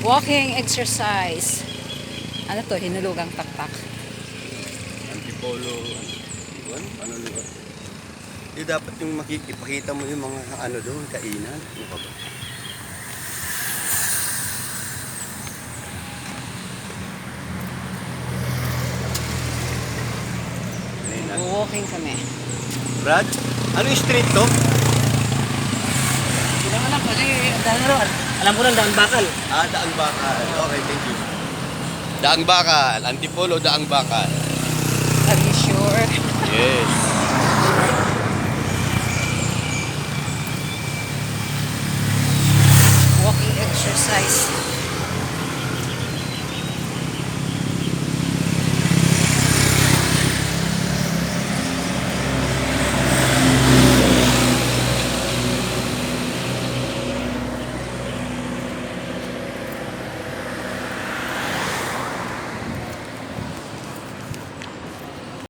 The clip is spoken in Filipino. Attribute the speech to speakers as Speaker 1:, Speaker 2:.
Speaker 1: Walking exercise. Ano to? Hinulugang taktak.
Speaker 2: Antipolo. Ano lugar? Di dapat yung ipakita mo yung mga ano doon, kainan. Ano ka ba?
Speaker 1: Walking kami.
Speaker 2: Brad, ano yung street to?
Speaker 1: Hindi naman alam kasi alam ko lang Daang Bakal.
Speaker 2: Daang Bakal. Okay, thank you. Daang Bakal. Antipolo, Daang Bakal.
Speaker 1: Are you sure?
Speaker 2: Yes.